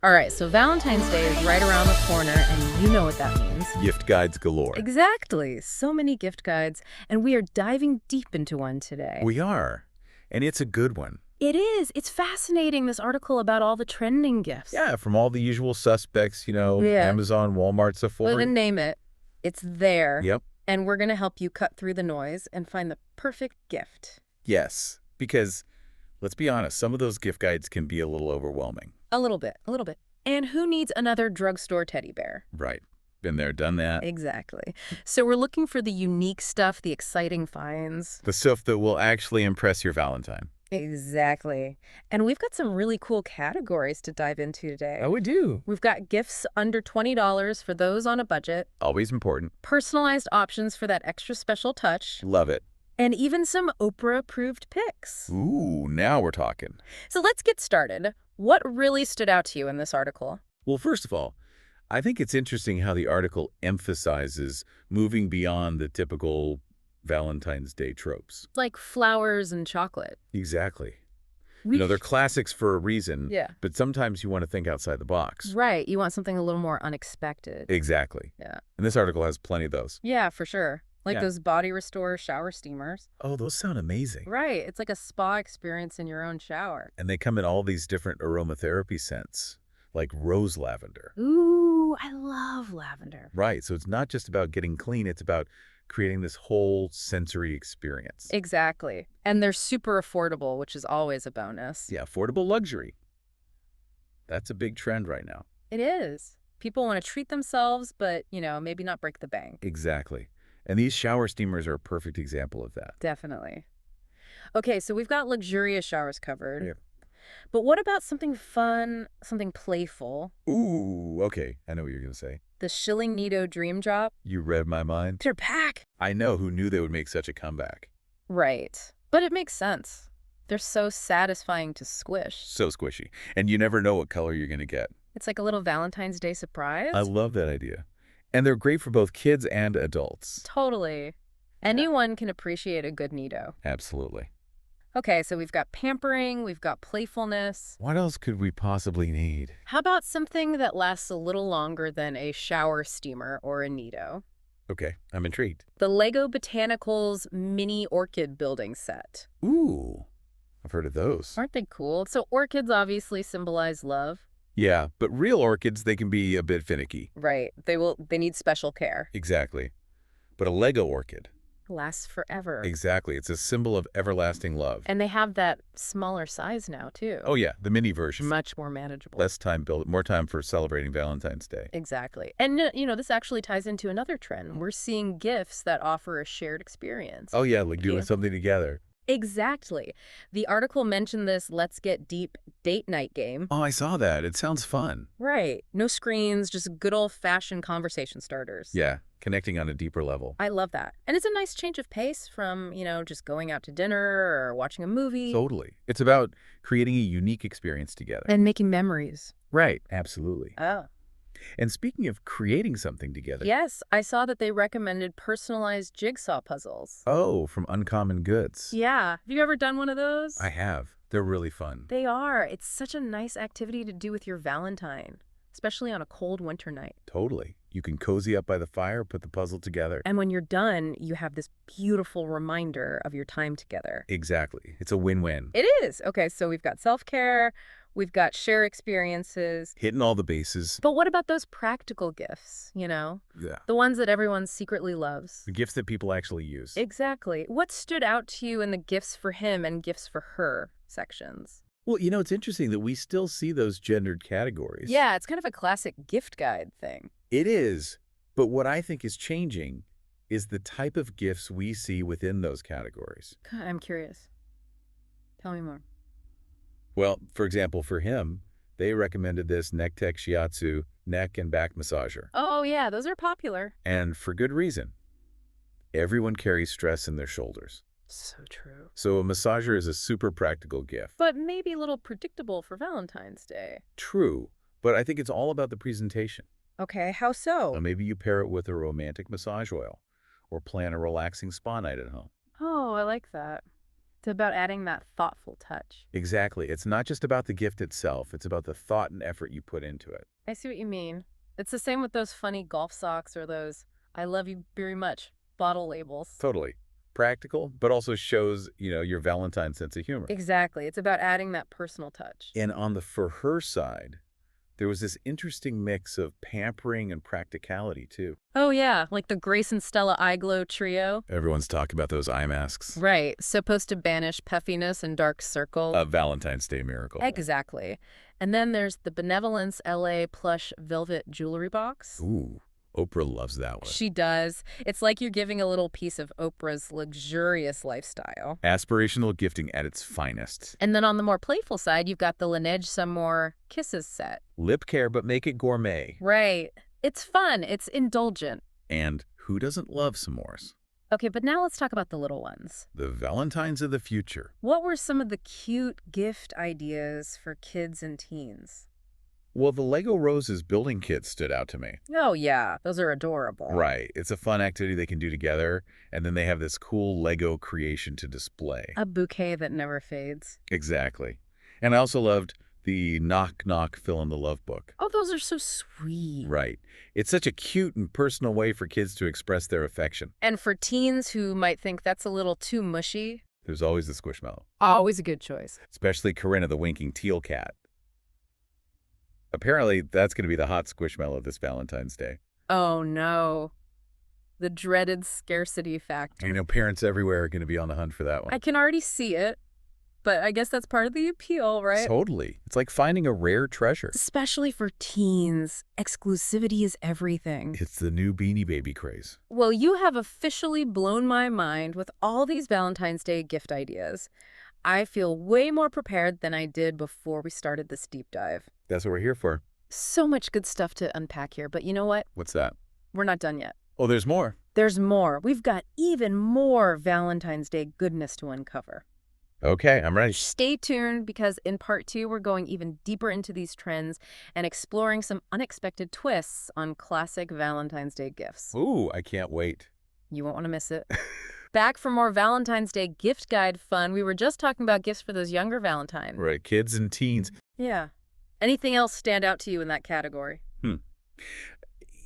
All right, so Valentine's Day is right around the corner, and you know what that means. Gift guides galore. Exactly. So many gift guides, and we are diving deep into one today. We are. And it's a good one. It is. It's fascinating, this article about all the trending gifts. Yeah, from all the usual suspects, Yeah. Amazon, Walmart, Well, Sephora. then name it. It's there. Yep. And we're going to help you cut through the noise and find the perfect gift. Yes, because let's be honest, some of those gift guides can be a little overwhelming. A little bit. And who needs another drugstore teddy bear? Right. Been there, done that. Exactly. So we're looking for the unique stuff, the exciting finds. The stuff that will actually impress your Valentine. Exactly. And we've got some really cool categories to dive into today. Oh, we do. We've got gifts under $20 for those on a budget, Always important. personalized options for that extra special touch, Love it. and even some Oprah-approved picks. Ooh, now we're talking. So let's get started. What really stood out to you in this article? Well, first of all, I think it's interesting how the article emphasizes moving beyond the typical Valentine's Day tropes. Like flowers and chocolate. Exactly. We- They're classics for a reason, Yeah. but sometimes you want to think outside the box. Right. You want something a little more unexpected. Exactly. Yeah. And this article has plenty of those. Yeah, for sure. Like Yeah. those body restore shower steamers. Oh, those sound amazing. Right. It's like a spa experience in your own shower. And they come in all these different aromatherapy scents, like rose lavender. Ooh, I love lavender. Right. So it's not just about getting clean, it's about creating this whole sensory experience. Exactly. And they're super affordable, which is always a bonus. Yeah, affordable luxury. That's a big trend right now. It is. People want to treat themselves, but, maybe not break the bank. Exactly. And these shower steamers are a perfect example of that. Definitely. Okay, so we've got luxurious showers covered. Yeah. But what about something fun, something playful? Ooh, okay. I know what you're going to say. The Shilling Nido Dream Drop? You read my mind. They're pack. I know who knew they would make such a comeback. Right. But it makes sense. They're so satisfying to squish. So squishy. And you never know what color you're going to get. It's like a little Valentine's Day surprise. I love that idea. And they're great for both kids and adults. Totally. Anyone can appreciate a good Nido. Absolutely. Okay, so we've got pampering, we've got playfulness. What else could we possibly need? How about something that lasts a little longer than a shower steamer or a Nido? Okay, I'm intrigued. The Lego Botanicals mini orchid building set. Ooh, I've heard of those. Aren't they cool? So orchids obviously symbolize love. Yeah, but real orchids, they can be a bit finicky. Right. They need special care. Exactly. But a Lego orchid, Lasts forever. exactly. It's a symbol of everlasting love. And they have that smaller size now, too. Oh yeah, the mini version. Much more manageable. Less time built, more time for celebrating Valentine's Day. Exactly. And, this actually ties into another trend. We're seeing gifts that offer a shared experience. Oh yeah, like doing Yeah. something together. Exactly. The article mentioned this let's get deep date night game. Oh, I saw that. It sounds fun. Right. No screens, just good old-fashioned conversation starters. Yeah, connecting on a deeper level. I love that. And it's a nice change of pace from, just going out to dinner or watching a movie. Totally. It's about creating a unique experience together. And making memories. Right. Absolutely. Oh. And speaking of creating something together. Yes, I saw that they recommended personalized jigsaw puzzles. Oh, from Uncommon Goods. Yeah. Have you ever done one of those? I have. They're really fun. They are. It's such a nice activity to do with your Valentine, especially on a cold winter night. Totally. You can cozy up by the fire, put the puzzle together. And when you're done, you have this beautiful reminder of your time together. Exactly. It's a win-win. It is. Okay, so we've got self-care, we've got share experiences. Hitting all the bases. But what about those practical gifts, Yeah. The ones that everyone secretly loves? The gifts that people actually use. Exactly. What stood out to you in the gifts for him and gifts for her sections? Well, it's interesting that we still see those gendered categories. Yeah, it's kind of a classic gift guide thing. It is. But what I think is changing is the type of gifts we see within those categories. I'm curious. Tell me more. Well, for example, for him, they recommended this Neck Tech Shiatsu neck and back massager. Oh, yeah, those are popular. And for good reason. Everyone carries stress in their shoulders. So true. So a massager is a super practical gift. But maybe a little predictable for Valentine's Day. True, but I think it's all about the presentation. Okay, how so? Maybe you pair it with a romantic massage oil or plan a relaxing spa night at home. Oh, I like that. It's about adding that thoughtful touch. Exactly. It's not just about the gift itself. It's about the thought and effort you put into it. I see what you mean. It's the same with those funny golf socks or those "I love you very much" bottle labels. Totally. Practical, but also shows, your Valentine sense of humor. Exactly. It's about adding that personal touch. And on the for her side, there was this interesting mix of pampering and practicality, too. Oh, yeah, like the Grace and Stella Eye Glow trio. Everyone's talking about those eye masks. Right, supposed to banish puffiness and dark circle. A Valentine's Day miracle. Exactly. And then there's the Benevolence LA plush velvet jewelry box. Ooh, Oprah loves that one. She does. It's like you're giving a little piece of Oprah's luxurious lifestyle. Aspirational gifting at its finest. And then on the more playful side, you've got the Laneige Some More Kisses set. Lip care, but make it gourmet. Right. It's fun. It's indulgent. And who doesn't love s'mores? Okay, but now let's talk about the little ones. The Valentines of the future. What were some of the cute gift ideas for kids and teens? Well, the Lego Roses building kit stood out to me. Oh, yeah. Those are adorable. Right. It's a fun activity they can do together, and then they have this cool Lego creation to display. A bouquet that never fades. Exactly. And I also loved the Knock Knock Fill in the Love book. Oh, those are so sweet. Right. It's such a cute and personal way for kids to express their affection. And for teens who might think that's a little too mushy, There's always the Squishmallow, always a good choice. especially Corinna the winking teal cat. Apparently, that's going to be the hot Squishmallow this Valentine's Day. Oh, no. The dreaded scarcity factor. Parents everywhere are going to be on the hunt for that one. I can already see it, but I guess that's part of the appeal, right? Totally. It's like finding a rare treasure. Especially for teens, exclusivity is everything. It's the new Beanie Baby craze. Well, you have officially blown my mind with all these Valentine's Day gift ideas. I feel way more prepared than I did before we started this deep dive. That's what we're here for. So much good stuff to unpack here, but you know what? What's that? We're not done yet. Oh, there's more. There's more. We've got even more Valentine's Day goodness to uncover. Okay, I'm ready. Stay tuned because in part 2, we're going even deeper into these trends and exploring some unexpected twists on classic Valentine's Day gifts. Ooh, I can't wait. You won't want to miss it. Back for more Valentine's Day gift guide fun. We were just talking about gifts for those younger Valentines. Right, kids and teens. Yeah. Anything else stand out to you in that category?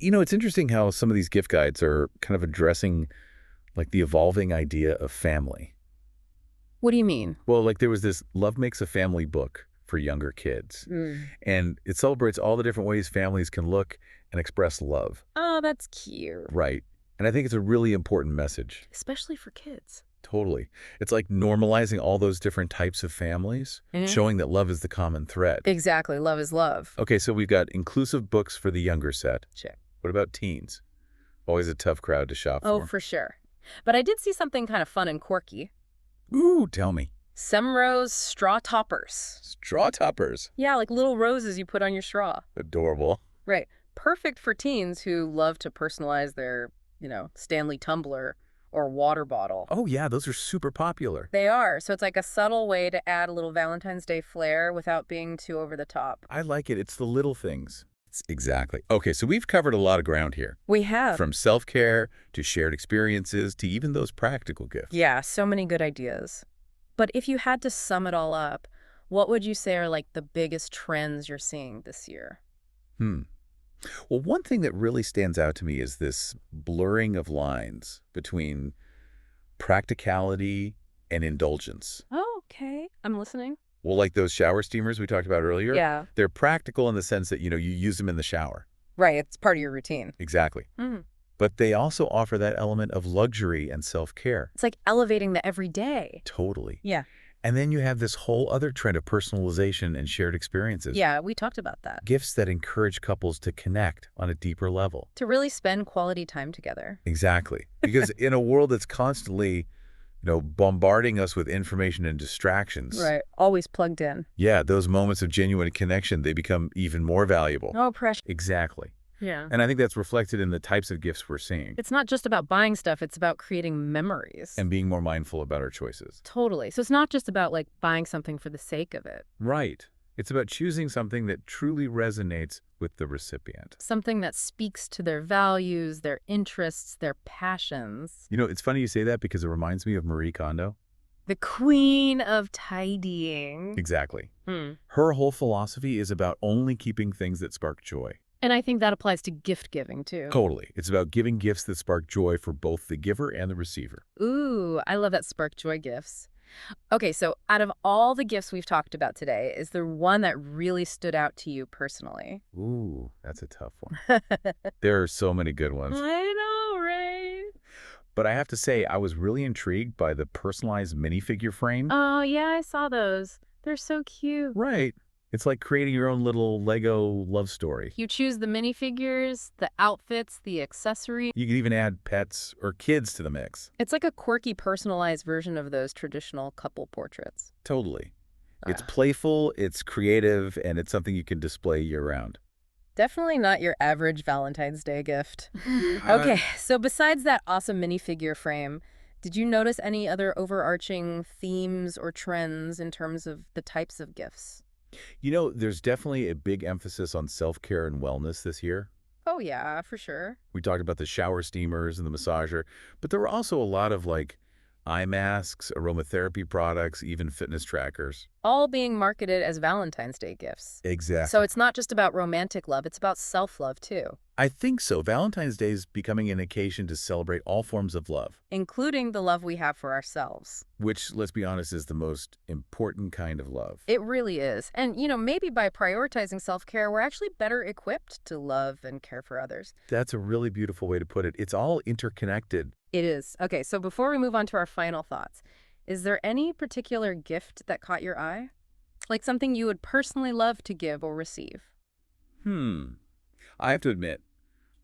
It's interesting how some of these gift guides are kind of addressing like the evolving idea of family. What do you mean? Well, like there was this Love Makes a Family book for younger kids. And it celebrates all the different ways families can look and express love. Oh, that's cute. Right. And I think it's a really important message. Especially for kids. Totally. It's like normalizing all those different types of families, showing that love is the common thread. Exactly. Love is love. Okay, so we've got inclusive books for the younger set. Check. What about teens? Always a tough crowd to shop Oh, for. for sure. But I did see something kind of fun and quirky. Ooh, tell me. Semrose straw toppers. Straw toppers. Yeah, like little roses you put on your straw. Adorable. Right. Perfect for teens who love to personalize their, Stanley tumbler or water bottle. Oh, yeah, those are super popular. They are. So it's like a subtle way to add a little Valentine's Day flair without being too over the top. I like it. It's the little things. Exactly. Okay, so we've covered a lot of ground here. We have. From self-care to shared experiences to even those practical gifts. Yeah, so many good ideas. But if you had to sum it all up, what would you say are like the biggest trends you're seeing this year? Well, one thing that really stands out to me is this blurring of lines between practicality and indulgence. Oh, okay. I'm listening. Well, like those shower steamers we talked about earlier, Yeah. they're practical in the sense that, you use them in the shower. Right. It's part of your routine. Exactly. But they also offer that element of luxury and self-care. It's like elevating the everyday. Totally. Yeah. And then you have this whole other trend of personalization and shared experiences. Yeah, we talked about that. Gifts that encourage couples to connect on a deeper level. To really spend quality time together. Exactly. Because in a world that's constantly, bombarding us with information and distractions. Right. Always plugged in. Yeah, those moments of genuine connection, they become even more valuable. Oh, precious. Exactly. Yeah. And I think that's reflected in the types of gifts we're seeing. It's not just about buying stuff. It's about creating memories. And being more mindful about our choices. Totally. So it's not just about like buying something for the sake of it. Right. It's about choosing something that truly resonates with the recipient. Something that speaks to their values, their interests, their passions. It's funny you say that because it reminds me of Marie Kondo. The queen of tidying. Exactly. Hmm. Her whole philosophy is about only keeping things that spark joy. And I think that applies to gift giving, too. Totally. It's about giving gifts that spark joy for both the giver and the receiver. Ooh, I love that spark joy gifts. Okay, so out of all the gifts we've talked about today, is there one that really stood out to you personally? Ooh, that's a tough one. I There are so many good ones. know, right? But I have to say, I was really intrigued by the personalized minifigure frame. Oh, yeah, I saw those. They're so cute. Right. It's like creating your own little Lego love story. You choose the minifigures, the outfits, the accessories. You can even add pets or kids to the mix. It's like a quirky, personalized version of those traditional couple portraits. Totally. It's Ah, playful, it's creative, and it's something you can display year-round. definitely not your average Valentine's Day gift. Uh, Okay, so besides that awesome minifigure frame, did you notice any other overarching themes or trends in terms of the types of gifts? there's definitely a big emphasis on self-care and wellness this year. Oh, yeah, for sure. We talked about the shower steamers and the massager, but there were also a lot of like eye masks, aromatherapy products, even fitness trackers. All being marketed as Valentine's Day gifts. So Exactly. it's not just about romantic love, it's about self-love too, I think so. Valentine's Day is becoming an occasion to celebrate all forms of love, including the love we have for ourselves. which, let's be honest, is the most important kind of love. It really is. And, maybe by prioritizing self-care, we're actually better equipped to love and care for others. That's a really beautiful way to put it. It's all interconnected. It is. Okay, so before we move on to our final thoughts, is there any particular gift that caught your eye? Like something you would personally love to give or receive? Hmm. I have to admit,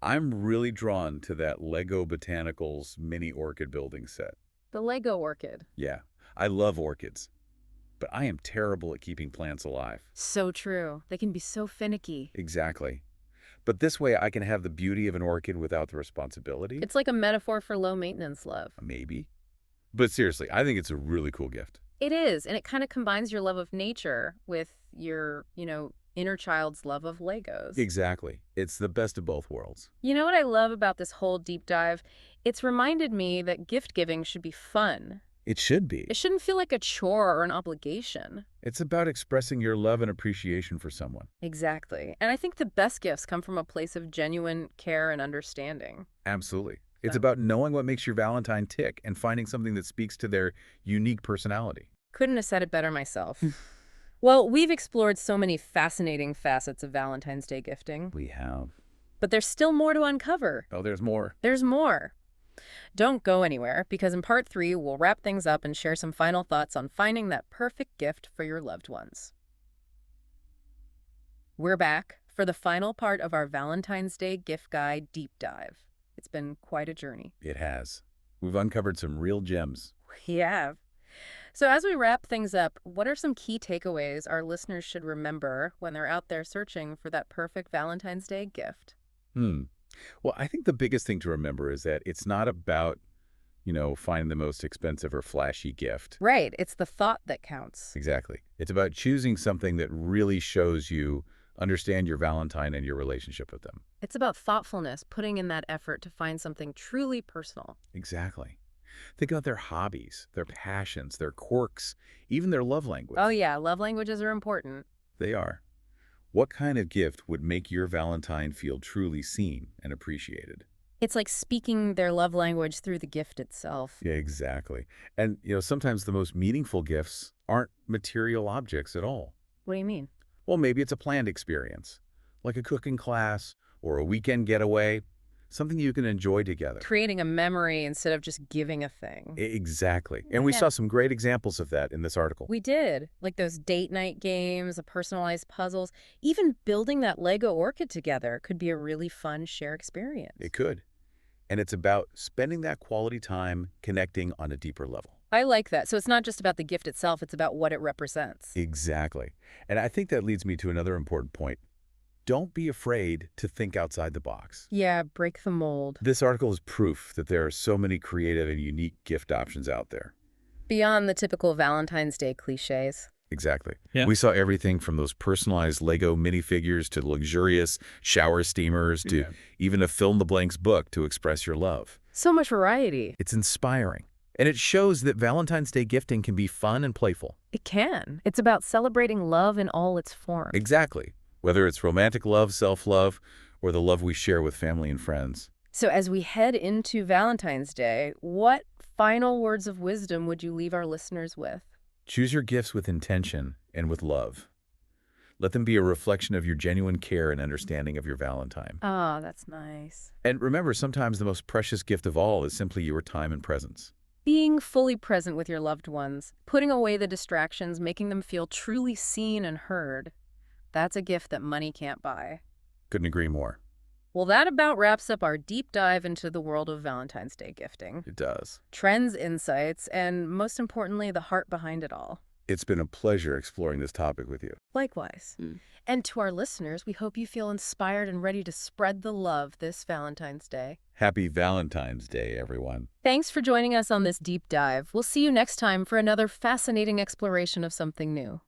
I'm really drawn to that Lego Botanicals mini orchid building set. The Lego orchid. Yeah, I love orchids, but I am terrible at keeping plants alive. So true. They can be so finicky. Exactly. But this way I can have the beauty of an orchid without the responsibility? It's like a metaphor for low maintenance love. Maybe. But seriously, I think it's a really cool gift. It is, and it kind of combines your love of nature with your, inner child's love of Legos. Exactly. It's the best of both worlds. You know what I love about this whole deep dive? It's reminded me that gift giving should be fun. It should be. It shouldn't feel like a chore or an obligation. It's about expressing your love and appreciation for someone. Exactly. And I think the best gifts come from a place of genuine care and understanding. Absolutely. It's So, about knowing what makes your Valentine tick and finding something that speaks to their unique personality. couldn't have said it better myself. Well, we've explored so many fascinating facets of Valentine's Day gifting, We have. but there's still more to uncover. Oh, there's more. There's more. Don't go anywhere, because in part 3, we'll wrap things up and share some final thoughts on finding that perfect gift for your loved ones. We're back for the final part of our Valentine's Day gift guide deep dive. It's been quite a journey. It has. We've uncovered some real gems. We have. So as we wrap things up, what are some key takeaways our listeners should remember when they're out there searching for that perfect Valentine's Day gift? Hmm. Well, I think the biggest thing to remember is that it's not about, finding the most expensive or flashy gift. Right, it's the thought that counts. Exactly. It's about choosing something that really shows you understand your Valentine and your relationship with them. It's about thoughtfulness, putting in that effort to find something truly personal. Exactly. Think about their hobbies, their passions, their quirks, even their love language. Oh yeah, love languages are important. They are. What kind of gift would make your Valentine feel truly seen and appreciated? It's like speaking their love language through the gift itself. Yeah, exactly. And, sometimes the most meaningful gifts aren't material objects at all. What do you mean? Well, maybe it's a planned experience, like a cooking class or a weekend getaway, something you can enjoy together. Creating a memory instead of just giving a thing. Exactly. And we Yeah. saw some great examples of that in this article. We did, like those date night games, the personalized puzzles, even building that Lego orchid together could be a really fun share experience. It could. And it's about spending that quality time connecting on a deeper level. I like that. So it's not just about the gift itself, it's about what it represents. Exactly. And I think that leads me to another important point. Don't be afraid to think outside the box. Yeah, break the mold. This article is proof that there are so many creative and unique gift options out there. Beyond the typical Valentine's Day cliches. Exactly. Yeah. We saw everything from those personalized Lego minifigures to luxurious shower steamers to Yeah. even a fill-in-the-blanks book to express your love. So much variety. It's inspiring. And it shows that Valentine's Day gifting can be fun and playful. It can. It's about celebrating love in all its forms. Exactly. Whether it's romantic love, self-love, or the love we share with family and friends. So as we head into Valentine's Day, what final words of wisdom would you leave our listeners with? Choose your gifts with intention and with love. Let them be a reflection of your genuine care and understanding of your Valentine. Ah, that's nice. And remember, sometimes the most precious gift of all is simply your time and presence. Being fully present with your loved ones, putting away the distractions, making them feel truly seen and heard. That's a gift that money can't buy. Couldn't agree more. Well, that about wraps up our deep dive into the world of Valentine's Day gifting. It does. Trends, insights, and most importantly, the heart behind it all. It's been a pleasure exploring this topic with you. Likewise. And to our listeners, we hope you feel inspired and ready to spread the love this Valentine's Day. Happy Valentine's Day, everyone. Thanks for joining us on this deep dive. We'll see you next time for another fascinating exploration of something new.